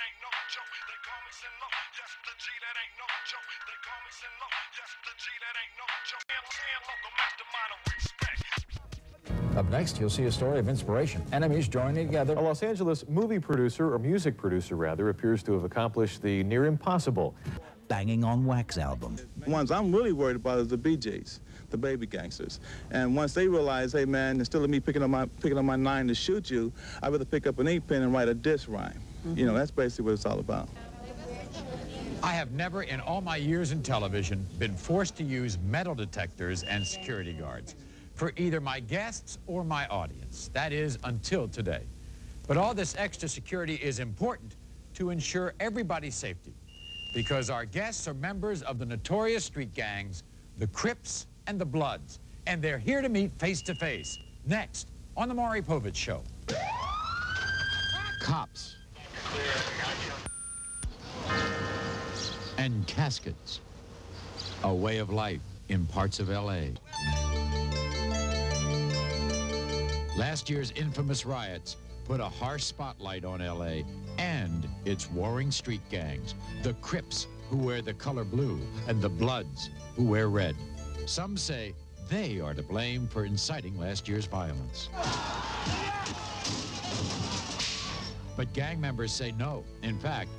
ain't no joke. They call me Sin Low. Yes, the G that ain't no joke. They call me Sin Low. Yes, the G that ain't no joke. San local mastermind of respect. Up next, you'll see a story of inspiration. Enemies joining together. A Los Angeles movie producer, or music producer rather, appears to have accomplished the near impossible. Banging on Wax album. The ones I'm really worried about is the BJs, the baby gangsters. And once they realize, hey man, instead of me picking up my 9 to shoot you, I'd rather pick up an ink pen and write a diss rhyme. You know, that's basically what it's all about. I have never in all my years in television been forced to use metal detectors and security guards for either my guests or my audience. That is, until today. But all this extra security is important to ensure everybody's safety, because our guests are members of the notorious street gangs, the Crips and the Bloods, and they're here to meet face to face. Next, on the Maury Povich Show. Cops. And caskets. A way of life in parts of L.A. Last year's infamous riots put a harsh spotlight on L.A. and its warring street gangs, the Crips, who wear the color blue, and the Bloods, who wear red. Some say they are to blame for inciting last year's violence. But gang members say no. In fact,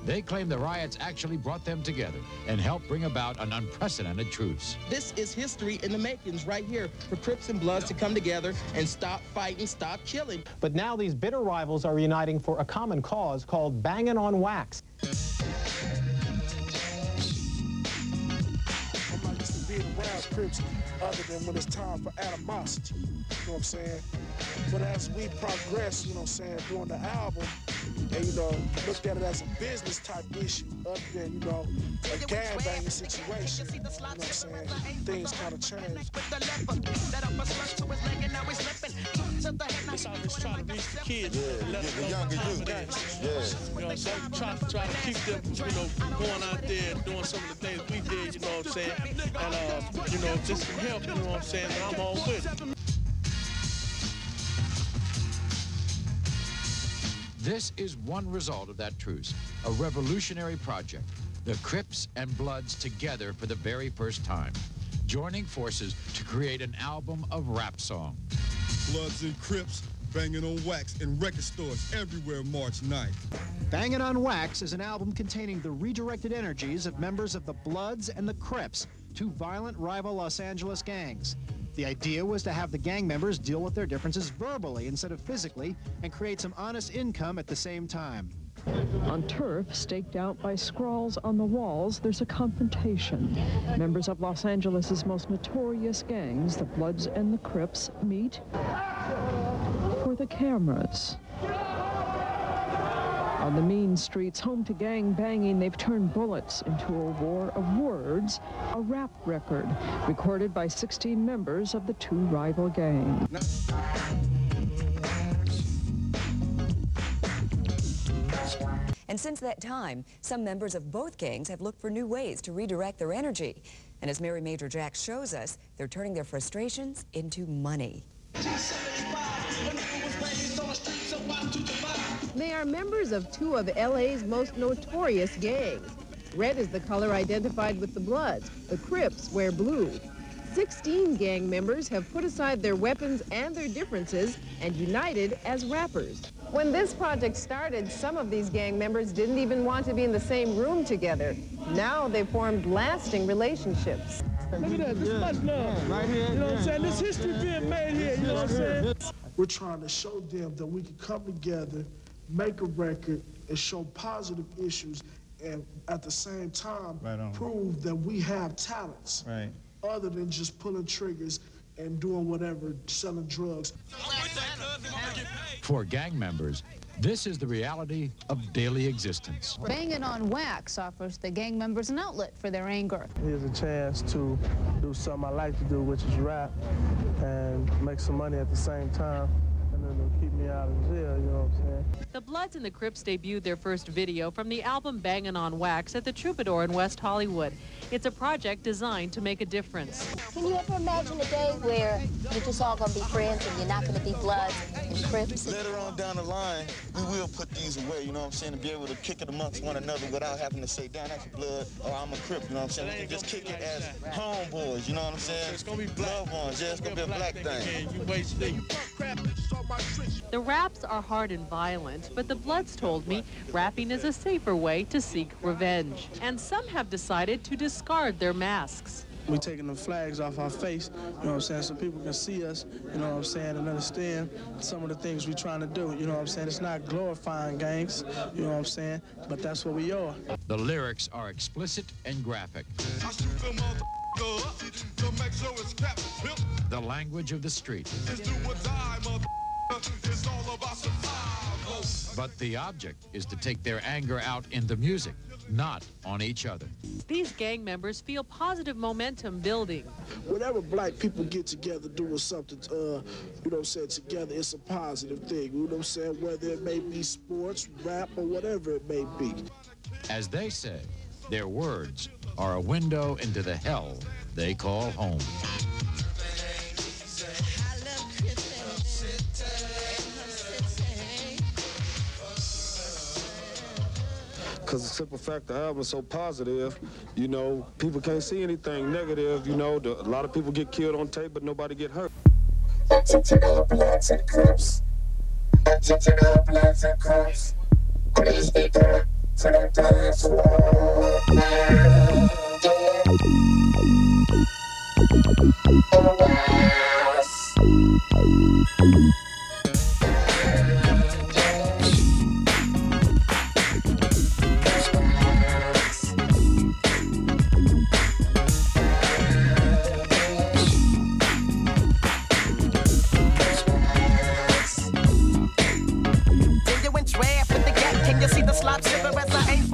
they claim the riots actually brought them together and helped bring about an unprecedented truce. This is history in the makings right here for Crips and Bloods to come together and stop fighting, stop killing. But now these bitter rivals are uniting for a common cause called Bangin' on Wax. I'm not used to being around Crips other than when it's time for animosity. You know what I'm saying? But as we progress, you know what I'm saying, during the album, and, you know, looked at it as a business type issue other than, you know, a gangbanging situation. You know what I'm saying? Things kind of changed. It's always trying to reach the kids. Yeah, the younger youth. Yeah. You know, so try to keep them, you know, going out there and doing some of the things we did, you know what I'm saying? And, you know, just to help, you know what I'm saying? And I'm all with it. This is one result of that truce, a revolutionary project. The Crips and Bloods together for the very first time, joining forces to create an album of rap songs. Bloods and Crips banging on wax in record stores everywhere March 9th. Bangin' on Wax is an album containing the redirected energies of members of the Bloods and the Crips, two violent rival Los Angeles gangs. The idea was to have the gang members deal with their differences verbally instead of physically and create some honest income at the same time. On turf staked out by scrawls on the walls, there's a confrontation. Members of Los Angeles' most notorious gangs, the Bloods and the Crips, meet for the cameras. On the mean streets home to gang banging, they've turned bullets into a war of words, a rap record recorded by 16 members of the two rival gangs. And since that time, some members of both gangs have looked for new ways to redirect their energy. And as Mary Major Jack shows us, they're turning their frustrations into money. They are members of two of LA's most notorious gangs. Red is the color identified with the Bloods. The Crips wear blue. 16 gang members have put aside their weapons and their differences and united as rappers. When this project started, some of these gang members didn't even want to be in the same room together. Now they've formed lasting relationships. Look at that, this much love. Right here. You know what I'm saying? This history being made here, you know what I'm saying? We're trying to show them that we can come together, make a record, and show positive issues, and at the same time, prove that we have talents. Right. Other than just pulling triggers and doing whatever, selling drugs. For gang members, this is the reality of daily existence. Bangin' on Wax offers the gang members an outlet for their anger. Here's a chance to do something I like to do, which is rap, and make some money at the same time. And it'll keep me out of jail, you know what I'm saying? The Bloods and the Crips debuted their first video from the album Bangin' on Wax at the Troubadour in West Hollywood. It's a project designed to make a difference. Can you ever imagine a day where you're just all going to be friends and you're not going to be Bloods and Crips? Later on down the line, we will put these away, you know what I'm saying, to be able to kick it amongst one another without having to say, damn, that's a Blood, or I'm a Crip, you know what I'm saying? We can just kick it as homeboys, you know what I'm saying? It's going to be loved ones, yeah, it's going to be a black thing. The raps are hard and violent, but the Bloods told me rapping is a safer way to seek revenge. And some have decided to discard their masks. We taking the flags off our face, you know what I'm saying, so people can see us, you know what I'm saying, and understand some of the things we're trying to do, you know what I'm saying. It's not glorifying gangs, you know what I'm saying, but that's what we are. The lyrics are explicit and graphic. The language of the street. But the object is to take their anger out in the music, not on each other. These gang members feel positive momentum building. Whenever black people get together doing something, you know what I'm saying, together, it's a positive thing, you know what I'm saying, whether it may be sports, rap, or whatever it may be. As they say, their words are a window into the hell they call home. Because the simple fact the album is so positive, you know, people can't see anything negative, you know. A lot of people get killed on tape, but nobody get hurt. Bloods and Crips. Bloods and Crips. Please be there to the dance floor.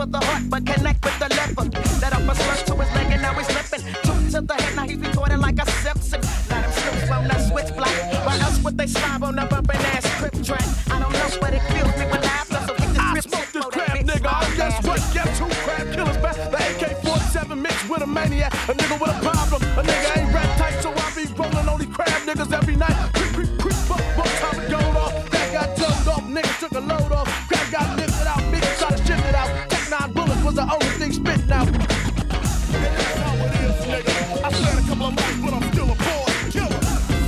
The heart, but connect with the leopard. Let up a slug to his leg and now he's slipping. Truth to the head, now he's retorting like a septic. Let him slip from the switch black. Why else would they slob on the bumping ass Crip track? I don't know, but it feels me when laughter. So kick the Crip smoke this crap, nigga. Oh, guess what? Guess who? Crab killers back. The AK-47 mixed with a maniac. A nigga with a problem. A nigga ain't rap tight, so I be rolling on these crab niggas every night. Creep, fuck, time it going off. Crab got jumped off, niggas took a load off. Crab got lifted out, niggas try to shift it out. 9 bullets was the only thing spitting out. And that's how it is, nigga. I spent a couple of months, but I'm still a boy killer.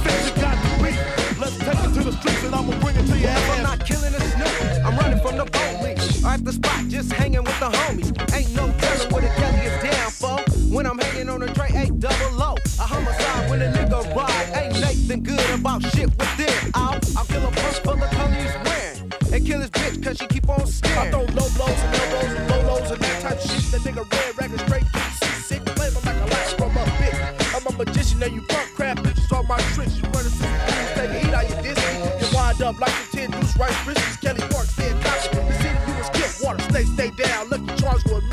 Bitch, you got the beat. Let's take it to the streets and I'ma bring it to your ass. I'm not killing a snoop. I'm running from the police. At the spot, just hanging with the homies. Ain't no telling what a Kelly is down for. When I'm hanging on a tray, 8 double O. A homicide when a nigga ride. Ain't nothing good about shit within. I'll kill a punk for the color he's wearing. And kill his bitch cause she keep on staring. I throw low blows and elbows and lolos and that type of shit. That nigga red ragged straight get sick. Flavor like a lash from a bitch. I'm a magician and you punk crap bitches on my tricks. You run a system, take a heat out your disc. You wind up like the 10 Deuce Rice Krispies. Kelly Park staying confident. The city you was killed. Water snake stay down. Lucky Charles go a mill.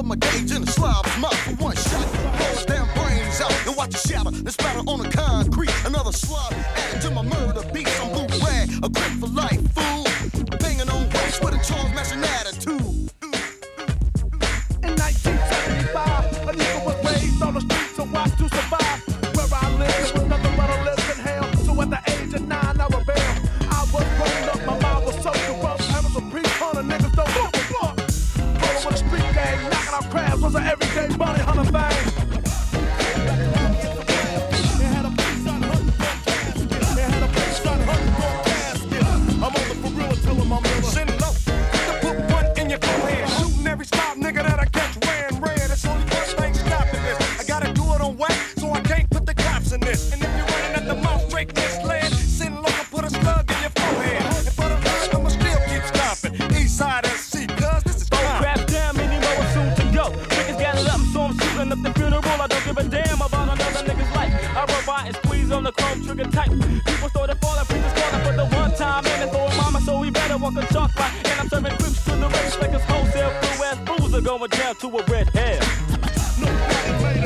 My gauge in the slob's mouth for one shot. Blows down brains out and watch it shatter. Then spatter on the concrete. Another slob added to my murder beat. Some blue rag, a grip for life, fool. Banging on wax with a charge matching attitude. In 1975, a nigga was raised on the streets to watch to survive. Where I lived, it was nothing but a living hell. So at the age of 9, I rebelled. I was grown up, my mind was so corrupt. Parents were preach, 100 niggas don't give a fuck. Rolling with a street gang, knocking out crabs was an everyday bounty hunter thing. I'm on the for real until I'm on the send low. Put one in your forehead. Shooting every stop nigga that I catch ran. That's only one thing stopping this. I gotta do it on wax, so I can't put the cops in this. And if you're running at the mouth straight misled, send low, put a slug in your forehead. And for the ride, I'ma still keep stopping. East side SC, cuz this is crime. Crap down, many more are soon to go. Niggas gathered up, so I'm shooting up the funeral. I don't give a damn about another nigga's life. I run by and squeeze on the chrome trigger tight. People started falling, preachers calling for the one time. And it's for mama, so we better walk a chalk line. And I'm serving groups to the race like going down to a red hair. Nobody made